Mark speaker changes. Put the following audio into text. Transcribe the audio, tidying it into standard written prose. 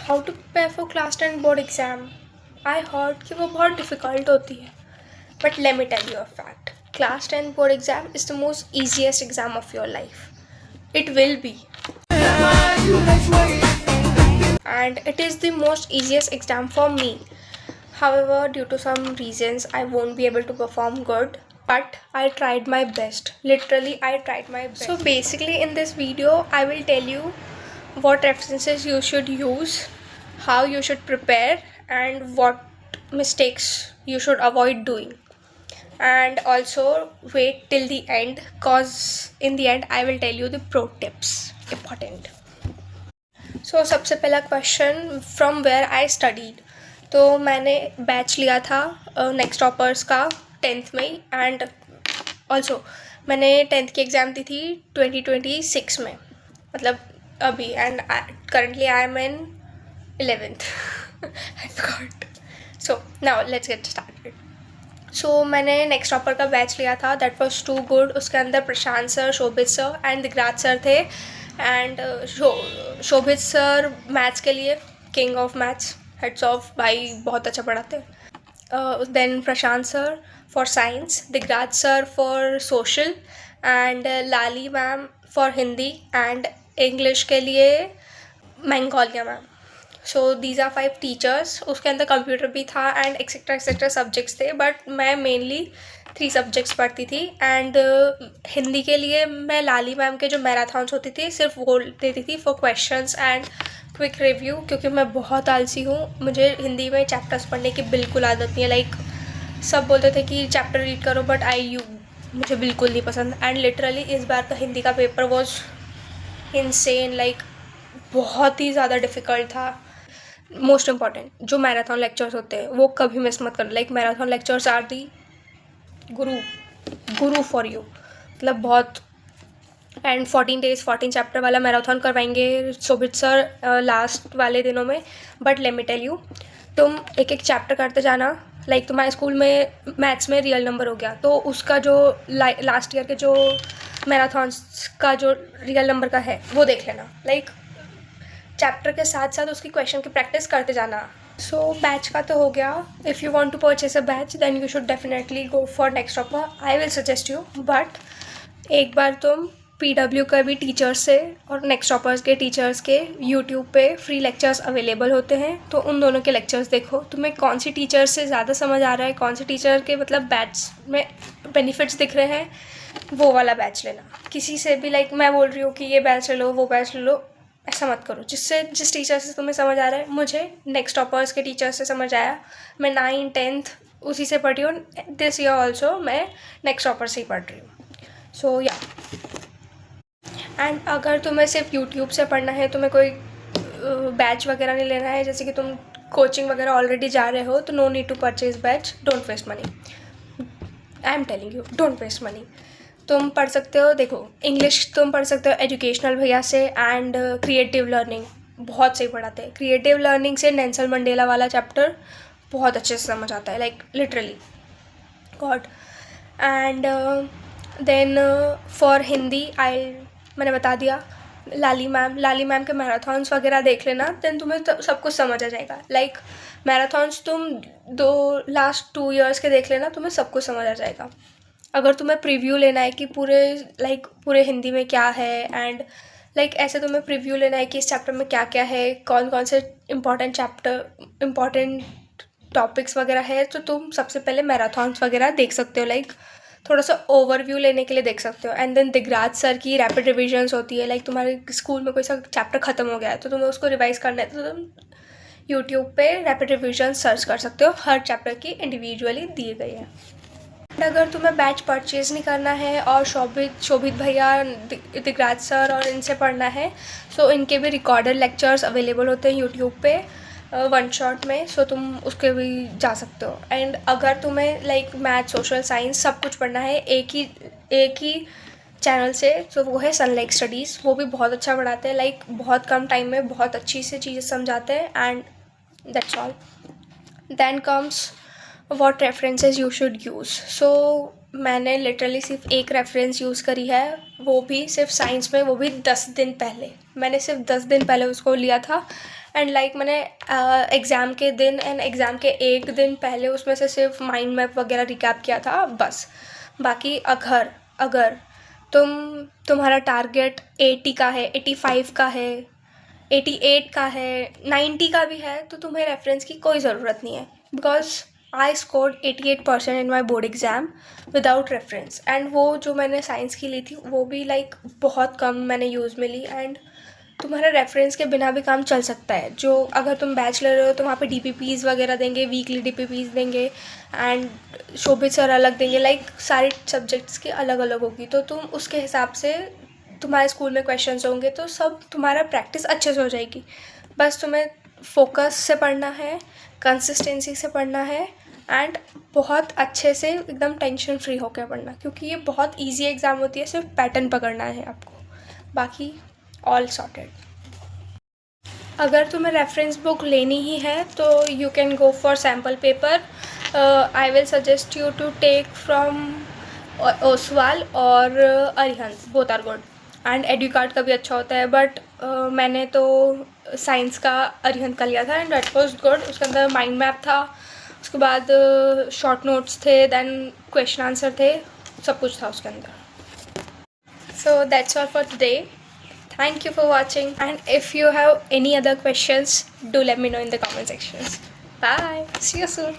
Speaker 1: How to prepare for class 10 board exam. I heard कि वो बहुत डिफ़िकल्ट होती है, but let me tell you a fact. Class 10 board exam is the most easiest exam of your life. It will be. And it is the most easiest exam for me. However, due to some reasons, I won't be able to perform good. But I tried my best. Literally, I tried my best. So basically, in this video, I will tell you what references you should use, how you should prepare, and what mistakes you should avoid doing. And also wait till the end, cause in the end I will tell you the pro tips. Important. So सबसे पहला question, from where I studied. तो मैंने batch लिया था next toppers का 10th में. And also मैंने 10th की एग्ज़ाम दी थी 2026 में, मतलब अभी. And currently I am in 11th. I forgot. So now let's get started. So मैंने नेक्स्ट टॉपर का बैच लिया था. That was too good. उसके अंदर Prashant sir, Shobhit sir and Digraj sir थे. एंड शोभित सर मैथ्स के लिए king of maths, heads off, भाई बहुत अच्छा पढ़ाते. Then Prashant sir for science, Digraj sir for social, and Lali ma'am for Hindi, and English के लिए Magnolia ma'am. So these are 5 teachers. उसके अंदर कंप्यूटर भी था एंड एक्सेट्रा सब्जेक्ट्स थे, बट मैं मेनली 3 सब्जेक्ट्स पढ़ती थी. एंड हिंदी के लिए मैं लाली मैम के जो मैराथन्स होती थी सिर्फ वो देती थी for questions and quick review, क्योंकि मैं बहुत आलसी हूँ. मुझे हिंदी में चैप्टर्स पढ़ने की बिल्कुल आदत नहीं है. लाइक सब बोलते थे कि चैप्टर रीड करो, बट मुझे बिल्कुल नहीं पसंद. एंड लिटरली इस बार का हिंदी का पेपर वॉज इनसेन. लाइक बहुत ही ज़्यादा डिफ़िकल्ट था. मोस्ट इम्पॉर्टेंट जो मैराथन लेक्चर्स होते हैं वो कभी मिस मत करना. Like marathon lectures are the guru for you. मतलब बहुत. एंड 14 days 14 चैप्टर वाला मैराथन करवाएंगे शोभित सर लास्ट वाले दिनों में. But let me tell you, तुम एक एक चैप्टर करते जाना. लाइक तुम्हारे स्कूल में मैथ्स में रियल नंबर हो गया, तो उसका जो लास्ट ईयर के जो मैराथन्स का जो रियल नंबर का है वो देख लेना. लाइक चैप्टर के साथ साथ उसकी क्वेश्चन की प्रैक्टिस करते जाना. सो बैच का तो हो गया. If you want to purchase a batch then you should definitely go for Next Topper. I will suggest you. But एक बार तुम PW का भी टीचर्स से और नेक्स्ट टॉपर्स के टीचर्स के यूट्यूब पे फ्री लेक्चर्स अवेलेबल होते हैं, तो उन दोनों के लेक्चर्स देखो. तुम्हें कौन सी टीचर से ज़्यादा समझ आ रहा है, कौन सी टीचर के मतलब बैच में बेनिफिट्स दिख रहे हैं, वो वाला बैच लेना. किसी से भी लाइक मैं बोल रही हूँ कि ये बैच ले लो, वो बैच ले लो, ऐसा मत करो. जिस टीचर से तुम्हें समझ आ रहा है. मुझे नेक्स्ट टॉपर्स के टीचर से समझ आया. मैं 9th 10th उसी से पढ़ी हूँ. दिस ईयर ऑल्सो मैं नेक्स्ट टॉपर से ही पढ़ रही हूँ. सो या. एंड अगर तुम्हें सिर्फ यूट्यूब से पढ़ना है, तुम्हें कोई बैच वगैरह नहीं लेना है, जैसे कि तुम कोचिंग वगैरह ऑलरेडी जा रहे हो, तो no need to purchase batch. Don't waste money. I am telling you, don't waste money. तुम पढ़ सकते हो. देखो इंग्लिश तुम पढ़ सकते हो एजुकेशनल भैया से. एंड क्रिएटिव लर्निंग बहुत सही पढ़ाते हैं. क्रिएटिव लर्निंग से नेल्सन मंडेला वाला चैप्टर बहुत अच्छे से समझ आता है. Like literally God. And then for Hindi मैंने बता दिया. लाली मैम के मैराथन्स वगैरह देख लेना. देन तुम्हें तो सब कुछ समझ आ जाएगा. लाइक मैराथन्स तुम लास्ट 2 years के देख लेना, तुम्हें सब कुछ समझ आ जाएगा. अगर तुम्हें प्रीव्यू लेना है कि पूरे हिंदी में क्या है, एंड लाइक ऐसे तुम्हें प्रीव्यू लेना है कि इस चैप्टर में क्या क्या है, कौन कौन से इम्पॉर्टेंट टॉपिक्स वगैरह है, तो तुम सबसे पहले मैराथन्स वगैरह देख सकते हो. लाइक थोड़ा सा ओवरव्यू लेने के लिए देख सकते हो. एंड देन दिगराज सर की रैपिड रिविजन्स होती है. लाइक तुम्हारे स्कूल में कोई सा चैप्टर ख़त्म हो गया है तो तुम्हें उसको रिवाइज़ करना है, तो तुम यूट्यूब पे रैपिड रिविजन सर्च कर सकते हो. हर चैप्टर की इंडिविजुअली दी गई है. अगर तुम्हें बैच परचेज़ नहीं करना है और शोभित भैया, दिगराज सर और इनसे पढ़ना है, सो इनके भी रिकॉर्डेड लेक्चर्स अवेलेबल होते हैं यूट्यूब पे 1 shot में. सो तुम उसके भी जा सकते हो. एंड अगर तुम्हें लाइक मैथ, सोशल, साइंस सब कुछ पढ़ना है एक ही चैनल से, तो वो है सनलाइक स्टडीज़. वो भी बहुत अच्छा पढ़ाते हैं. लाइक बहुत कम टाइम में बहुत अच्छी से चीज़ें समझाते हैं. And that's all. Then comes what references you should use. So मैंने लिटरली सिर्फ एक रेफरेंस यूज़ करी है, वो भी सिर्फ साइंस में, वो भी 10 दिन पहले. मैंने सिर्फ 10 दिन पहले उसको लिया था. एंड लाइक मैंने एग्ज़ाम के दिन एंड एग्ज़ाम के एक दिन पहले उसमें से सिर्फ माइंड मैप वगैरह रिकैप किया था बस। बाकी अगर अगर तुम्हारा टारगेट 80 का है, 85 का है, 88 का है, 90 का भी है, तो तुम्हें रेफरेंस की कोई ज़रूरत नहीं है, because I scored 88% in my board exam without reference. And वो जो मैंने साइंस की ली थी वो भी लाइक बहुत कम मैंने यूज़ में ली। एंड तुम्हारा रेफरेंस के बिना भी काम चल सकता है। जो अगर तुम बैच ले रहे हो तो वहाँ पे DPPs वगैरह देंगे, वीकली DPPs देंगे, एंड शोभित सर अलग देंगे, लाइक सारे सब्जेक्ट्स की अलग अलग होगी, तो तुम उसके हिसाब से तुम्हारे स्कूल में क्वेश्चंस होंगे तो सब तुम्हारा प्रैक्टिस अच्छे से हो जाएगी। बस तुम्हें फोकस से पढ़ना है, कंसिस्टेंसी से पढ़ना है, एंड बहुत अच्छे से एकदम टेंशन फ्री होकर पढ़ना, क्योंकि ये बहुत ईजी एग्ज़ाम होती है, सिर्फ पैटर्न पकड़ना है आपको, बाकी ऑल सॉर्टेड। अगर तुम्हें रेफरेंस बुक लेनी ही है तो you can go for sample paper. I will suggest you to take from Oswaal और Arihant, both are good. And Educart का भी अच्छा होता है, बट मैंने तो साइंस का अरिहंत का लिया था एंड दैट वाज गुड। उसके अंदर माइंड मैप था, उसके बाद शॉर्ट नोट्स थे, देन क्वेश्चन आंसर थे, सब कुछ था उसके अंदर। So that's all for today. Thank you for watching, and if you have any other questions, do let me know in the comment sections. Bye. See you soon.